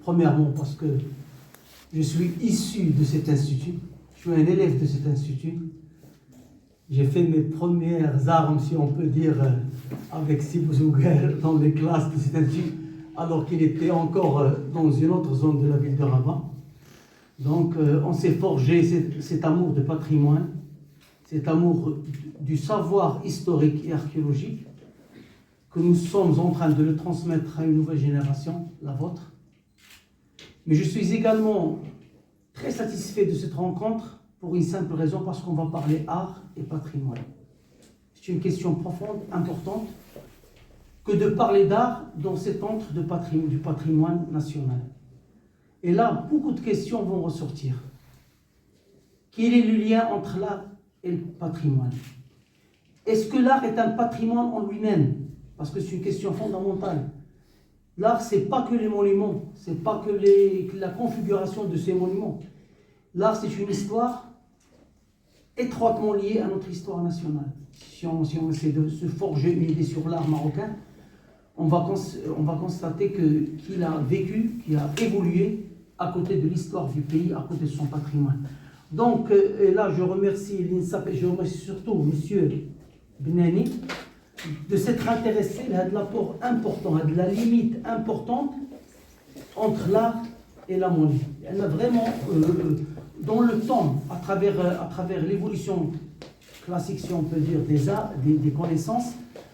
premièrement parce que je suis issu de cet institut, je suis un élève de cet institut. J'ai fait mes premières armes, si on peut dire, avec Sibou Zouguer dans les classes de cet institut, alors qu'il était encore dans une autre zone de la ville de Rabat. Donc on s'est forgé cet amour de patrimoine, cet amour du savoir historique et archéologique, que nous sommes en train de le transmettre à une nouvelle génération, la vôtre. Mais je suis également très satisfait de cette rencontre pour une simple raison, parce qu'on va parler art et patrimoine. C'est une question profonde, importante, que de parler d'art dans cet antre du patrimoine national. Et là, beaucoup de questions vont ressortir. Quel est le lien entre l'art et le patrimoine? Est-ce que l'art est un patrimoine en lui-même? Parce que c'est une question fondamentale. L'art, ce n'est pas que les monuments, ce n'est pas que la configuration de ces monuments. L'art, c'est une histoire étroitement liée à notre histoire nationale. Si on essaie de se forger une idée sur l'art marocain, on va constater qu'il a vécu, qu'il a évolué à côté de l'histoire du pays, à côté de son patrimoine. Donc, et là, je remercie l'INSAP et je remercie surtout M. Benani de s'être intéressé à de l'apport important, à de la limite importante entre l'art et la monnaie. Elle a vraiment, dans le temps, à travers l'évolution classique, si on peut dire, des arts, des connaissances,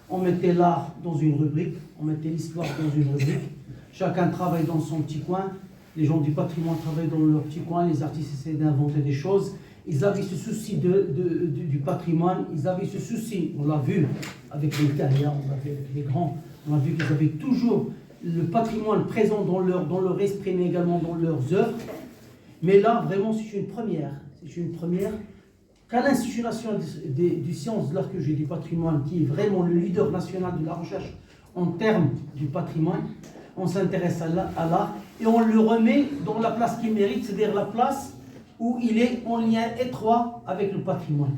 on mettait l'art dans une rubrique, on mettait l'histoire dans une rubrique, chacun travaille dans son petit coin, les gens du patrimoine travaillent dans leur petit coin, les artistes essaient d'inventer des choses, ils avaient ce souci du patrimoine, ils avaient ce souci, on l'a vu avec les Italiens, on l'a vu avec les grands, on a vu qu'ils avaient toujours le patrimoine présent dans leur esprit, mais également dans leurs œuvres. Mais là, vraiment, c'est une première qu'à l'Institut national des sciences de l'archéologie et du patrimoine, qui est vraiment le leader national de la recherche en termes du patrimoine, on s'intéresse à l'art et on le remet dans la place qu'il mérite, c'est-à-dire la place où il est en lien étroit avec le patrimoine.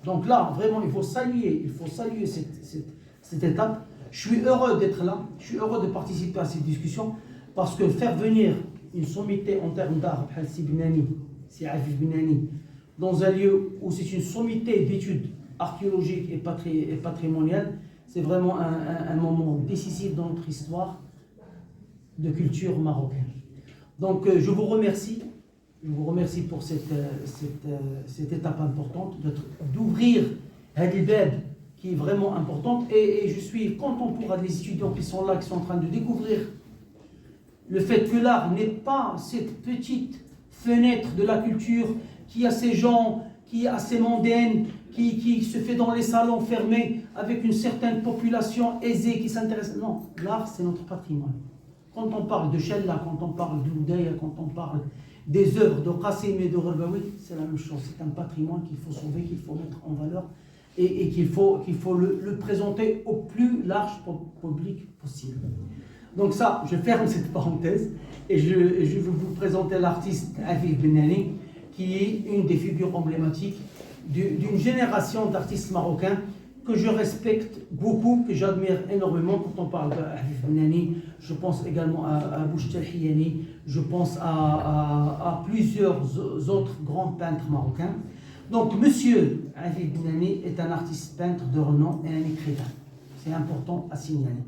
Donc là, vraiment, il faut saluer cette étape. Je suis heureux d'être là, je suis heureux de participer à cette discussion, parce que faire venir une sommité en termes d'art, c'est Afif Benani, dans un lieu où c'est une sommité d'études archéologiques et patrimoniales, c'est vraiment un moment décisif dans notre histoire de culture marocaine. Donc je vous remercie pour cette étape importante, d'ouvrir Hadibeb, qui est vraiment importante, et je suis content pour les étudiants qui sont là, qui sont en train de découvrir le fait que l'art n'est pas cette petite fenêtre de la culture qui a ces gens, qui a ces mondaines, qui se fait dans les salons fermés avec une certaine population aisée qui s'intéresse. Non, l'art c'est notre patrimoine. Quand on parle de Chella, quand on parle d'Oudaya, quand on parle des œuvres de Qassim et de Ghorbaoui, c'est la même chose. C'est un patrimoine qu'il faut sauver, qu'il faut mettre en valeur et qu'il faut le présenter au plus large public possible. Donc ça, je ferme cette parenthèse et je vais vous présenter l'artiste Afif Benani, qui est une des figures emblématiques d'une génération d'artistes marocains que je respecte beaucoup, que j'admire énormément. Quand on parle d'Afif Benani, je pense également à Bouchtel Hiyani, je pense à plusieurs autres grands peintres marocains. Donc, monsieur Afif Benani est un artiste peintre de renom et un écrivain. C'est important à signaler.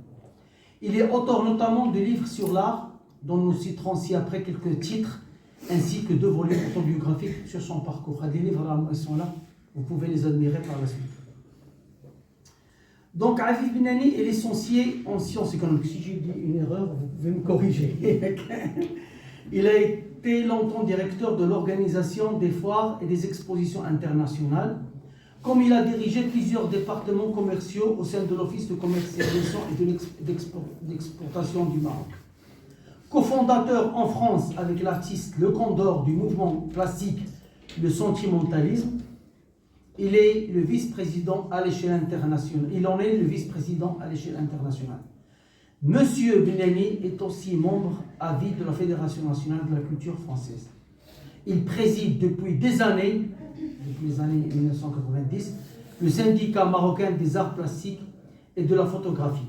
Il est auteur notamment de livres sur l'art, dont nous citerons ci-après quelques titres, ainsi que 2 volumes autobiographiques sur son parcours. Les livres, là, ils sont là, vous pouvez les admirer par la suite. Donc, Afif Benani est licencié en sciences économiques. Si j'ai dit une erreur, vous pouvez me corriger. Il a été longtemps directeur de l'organisation des foires et des expositions internationales, comme il a dirigé plusieurs départements commerciaux au sein de l'Office de commercialisation et d'exportation du Maroc. Cofondateur en France avec l'artiste Le Condor du mouvement classique Le Sentimentalisme, il est le vice-président à l'échelle internationale. Il en est le vice-président à l'échelle internationale. Monsieur Benani est aussi membre à vie de la Fédération nationale de la culture française. Il préside depuis les années 1990, le syndicat marocain des arts plastiques et de la photographie.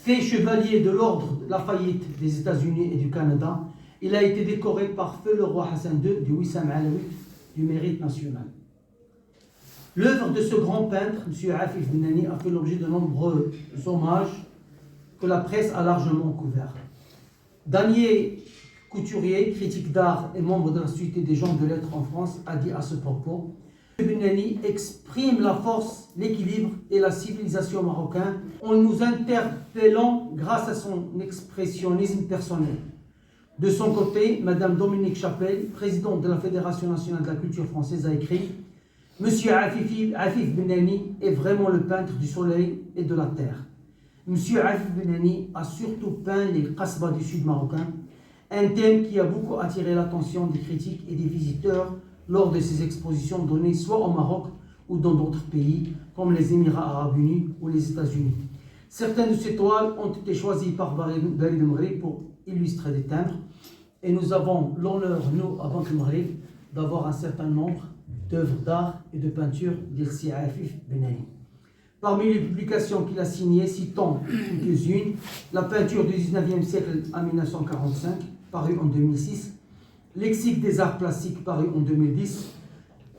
Fait chevalier de l'ordre Lafayette des États-Unis et du Canada, il a été décoré par feu le roi Hassan II du Wissam Alaoui du mérite national. L'œuvre de ce grand peintre, M. Afif Benani, a fait l'objet de nombreux hommages que la presse a largement couverts. Daniel Couturier, critique d'art et membre de la Société des gens de lettres en France, a dit à ce propos: Benani exprime la force, l'équilibre et la civilisation marocaine en nous interpellant grâce à son expressionnisme personnel. De son côté, Madame Dominique Chapelle, présidente de la Fédération nationale de la culture française, a écrit: Monsieur Afif Benani est vraiment le peintre du soleil et de la terre. Monsieur Afif Benani a surtout peint les Kasbah du sud marocain, un thème qui a beaucoup attiré l'attention des critiques et des visiteurs lors de ses expositions données soit au Maroc ou dans d'autres pays, comme les Émirats arabes unis ou les États-Unis. Certaines de ces toiles ont été choisies par Bari de Maghreb pour illustrer des timbres, et nous avons l'honneur, nous, à Banque Maghreb, d'avoir un certain nombre d'œuvres d'art et de peintures d'Elsi Afif Benani. Parmi les publications qu'il a signées, citons quelques-unes: la peinture du 19e siècle en 1945, parue en 2006, Lexique des arts plastiques, paru en 2010,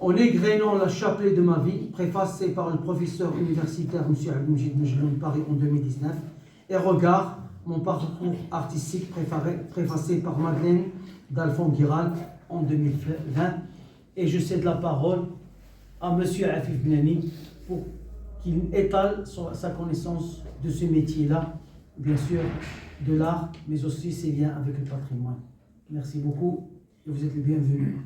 En égrénant la chapelet de ma vie, préfacée par le professeur universitaire M. Abdelmajid Mejloun, paru en 2019, et Regard, mon parcours artistique, préfacé par Madeleine d'Alphonse-Guiral en 2020. Et je cède la parole à M. Afif Benani pour qu'il étale sa connaissance de ce métier-là, bien sûr de l'art, mais aussi ses liens avec le patrimoine. Merci beaucoup et vous êtes les bienvenus.